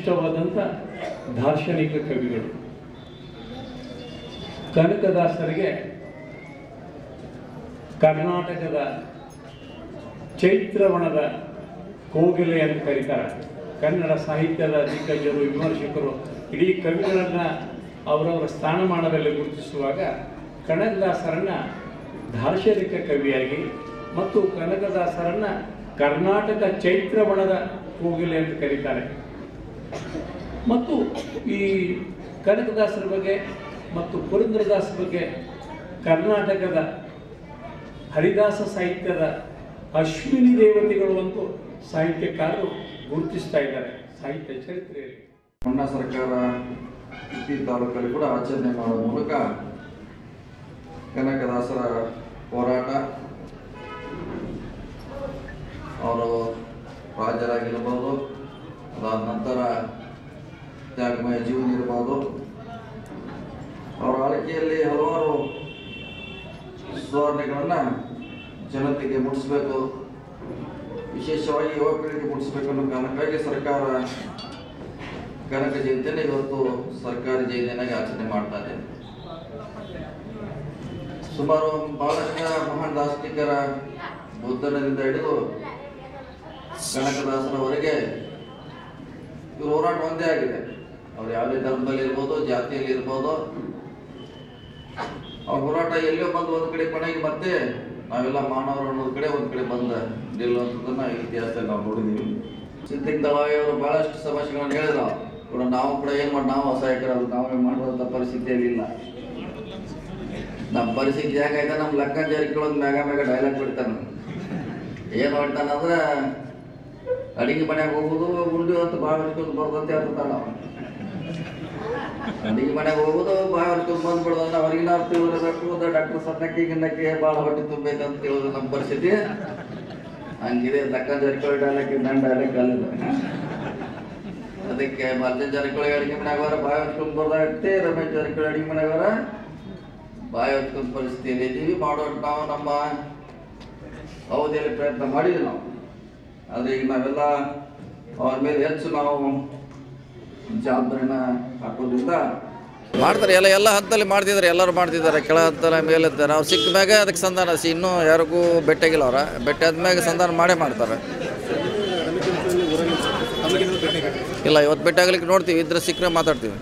ವಿಶಿಷ್ಟವಾದಂಥ ದಾರ್ಶನಿಕ ಕವಿಗಳು. ಕನಕದಾಸರಿಗೆ ಕರ್ನಾಟಕದ ಚೈತ್ರವನದ ಕೋಗಿಲೆ ಅಂತ ಕರೀತಾರೆ. ಕನ್ನಡ ಸಾಹಿತ್ಯದ ದಿಗ್ಗಜರು, ವಿಮರ್ಶಕರು ಇಡೀ ಕವಿಗಳನ್ನು ಅವರವರ ಸ್ಥಾನಮಾನದಲ್ಲಿ ಗುರುತಿಸುವಾಗ ಕನಕದಾಸರನ್ನು ದಾರ್ಶನಿಕ ಕವಿಯಾಗಿ ಮತ್ತು ಕನಕದಾಸರನ್ನು ಕರ್ನಾಟಕ ಚೈತ್ರವನದ ಕೋಗಿಲೆ ಅಂತ ಕರೀತಾರೆ. ಮತ್ತು ಈ ಕನಕದಾಸರ ಬಗ್ಗೆ ಮತ್ತು ಪುರಂದರದಾಸ ಬಗ್ಗೆ ಕರ್ನಾಟಕದ ಹರಿದಾಸ ಸಾಹಿತ್ಯದ ಅಶ್ವಿನಿ ದೇವತೆಗಳು ಅಂತೂ ಸಾಹಿತ್ಯಕಾರರು ಗುರುತಿಸ್ತಾ ಇದ್ದಾರೆ ಸಾಹಿತ್ಯ ಚರಿತ್ರೆಯಲ್ಲಿ. ಮಂಡ್ಯ ಸರ್ಕಾರ ಇತ್ತೀ ತಾಲೂಕಲ್ಲಿ ಕೂಡ ಆಚರಣೆ ಮಾಡುವ ಮೂಲಕ ಕನಕದಾಸರ ಹೋರಾಟ, ಅವರು ರಾಜರಾಗಿರ್ಬೋದು, ಅದಾದ ನಂತರ ತ್ಯಾಗಮಯ ಜೀವನ ಇರ್ಬೋದು, ಅವರ ಆಳ್ವಿಕೆಯಲ್ಲಿ ಹಲವಾರು ಸುಧಾರಣೆಗಳನ್ನು ಜನತೆಗೆ ಮುಟ್ಟಿಸಬೇಕು, ವಿಶೇಷವಾಗಿ ಯುವ ಪೀಳಿಗೆ ಮುಟ್ಟಿಸಬೇಕು ಅನ್ನೋ ಕಾರಣಕ್ಕಾಗಿ ಸರ್ಕಾರ ಕನಕ ಜಯಂತಿಯನ್ನು ಇವತ್ತು ಸರ್ಕಾರಿ ಜಯಂತಿಯಾಗಿ ಆಚರಣೆ ಮಾಡ್ತಾ ಇದೆ. ಸುಮಾರು ಬಹಳಷ್ಟು ಮಹಾನ್ ದಾರ್ಶನಿಕರ ಬುದ್ಧನಿಂದ ಹಿಡಿದು ಕನಕದಾಸರವರೆಗೆ ಇವ್ರ ಹೋರಾಟ ಒಂದೇ ಆಗಿದೆ. ಅವ್ರು ಯಾವುದೇ ಧರ್ಮದಲ್ಲಿ ಇರ್ಬೋದು, ಜಾತಿಯಲ್ಲಿ ಇರ್ಬೋದು, ಅವ್ರ ಹೋರಾಟ ಎಲ್ಲಿಯೋ ಬಂದು ಒಂದು ಕಡೆ ಕೊನೆಗೆ ಮತ್ತೆ ನಾವೆಲ್ಲ ಮಾನವರು ಅನ್ನೋದು ಕಡೆ ಒಂದು ಕಡೆ ಬಂದ ನಿಲ್ಲುವಂಥದ್ದನ್ನ ಇತಿಹಾಸದಲ್ಲಿ ನಾವು ನೋಡಿದ್ದೀವಿ. ಸಿದ್ಧಿಂದವಾಗಿ ಅವರು ಬಹಳಷ್ಟು ಸಮಸ್ಯೆಗಳನ್ನು ಹೇಳಿದ್ರು. ಕೂಡ ನಾವು ಕೂಡ ಏನು ಮಾಡಿ ನಾವು ಅಸಹಾಯಕರದು ನಾವೇ ಮಾಡುವಂಥ ಪರಿಸ್ಥಿತಿಯಲ್ಲಿ ಇಲ್ಲ. ನಮ್ಮ ಪರಿಸ್ಥಿತಿ ಹೇಗಾಯ್ತು, ನಮ್ಮ ಲಕ್ಕನ್ ಜಾರಕಿಹೊಳಿ ಮ್ಯಾಗ ಡೈಲಾಗ್ ಬಿಡ್ತಾನೆ. ಏನು ಹೇಳ್ತಾನಂದ್ರೆ ಅಡಿಗೆ ಮನೆಯಾಗ ಹೋಗೋದು ಉಂಡು ಅಂತ ಬಾಯಿ ಹೊರ್ಸ್ಕೊಂಡು ಬರ್ದಂತ ಹೇಳ್ತಾನ. ಅಡಿಗೆ ಮನೆಯಾಗ ಹೋಗೋದು ಬಾಯಿ ಹೊರ್ಸ್ಕೊಂಡು ಬಂದ್ಬಿಡೋದನ್ನ ಹೊರಗಿನ ತಿಳಿದಿರಬೇಕು. ಡಾಕ್ಟರ್ ಸನ್ನಕ್ಕಿ ಗಿನ್ನಕ್ಕೆ ಭಾಳ ಹೊಟ್ಟೆ ತುಂಬೈತೆ ಅಂತ ಹೇಳೋದು ನಮ್ಮ ಪರಿಸ್ಥಿತಿ ಹಂಗಿದೆ. ಲಕ್ಕನ್ ಜಾರಕಿಹೊಳಿ ಡೈಲಾಗ್ ನನ್ನ ಡೈಲಾಗ್ ಅಲ್ಲಿದೆ. ಅದಕ್ಕೆ ಮಲ್ಲನ್ ಜಾರಕಿಹೊಳಿ ಅಡಿಗೆ ಮನೆಯಾಗವರ ಬಾಯಿ ಹೊರ್ಸ್ಕೊಂಡು ಬರ್ದಾಗತ್ತೆ, ರಮೇಶ್ ಜಾರಕಿಹೊಳಿ ಅಡಿಗೆ ಮನೆಯಾಗವರ ಬಾಯಿ ಹೊರ್ಸ್ಕೊಂಡು ಪರಿಸ್ಥಿತಿಯಲ್ಲಿ ಇದ್ದೀವಿ. ಮಾಡೋದು ನಾವು ನಮ್ಮ ಅವಧಿಯಲ್ಲಿ ಪ್ರಯತ್ನ ಮಾಡಿದ್ವಿ ನಾವು. ಆದರೆ ಈಗ ನಾವೆಲ್ಲ ಅವ್ರ ಮೇಲೆ ಹೆಚ್ಚು ನಾವು ಜವಾಬ್ದಾರಿನ ಹಾಕೋದ್ರಿಂದ ಮಾಡ್ತಾರೆ. ಎಲ್ಲ ಹಂತದಲ್ಲಿ ಮಾಡ್ತಿದ್ದಾರೆ, ಎಲ್ಲರೂ ಮಾಡ್ತಿದ್ದಾರೆ. ಕೆಳ ಹಂತದಲ್ಲಿ ಮೇಲೆ ನಾವು ಸಿಕ್ಕ ಮ್ಯಾಗ ಅದಕ್ಕೆ ಸಂಧಾನ ಇನ್ನೂ ಯಾರಿಗೂ ಭೇಟಿಯಾಗಿಲ್ಲ. ಅವರ ಭೇಟಿ ಆದ್ಮ್ಯಾಗ ಸಂಧಾನ ಮಾಡೇ ಮಾಡ್ತಾರೆ. ಇಲ್ಲ, ಇವತ್ತು ಭೇಟಿ ಆಗ್ಲಿಕ್ಕೆ ನೋಡ್ತೀವಿ, ಇದ್ರೆ ಸಿಕ್ಕರೆ ಮಾತಾಡ್ತೀವಿ.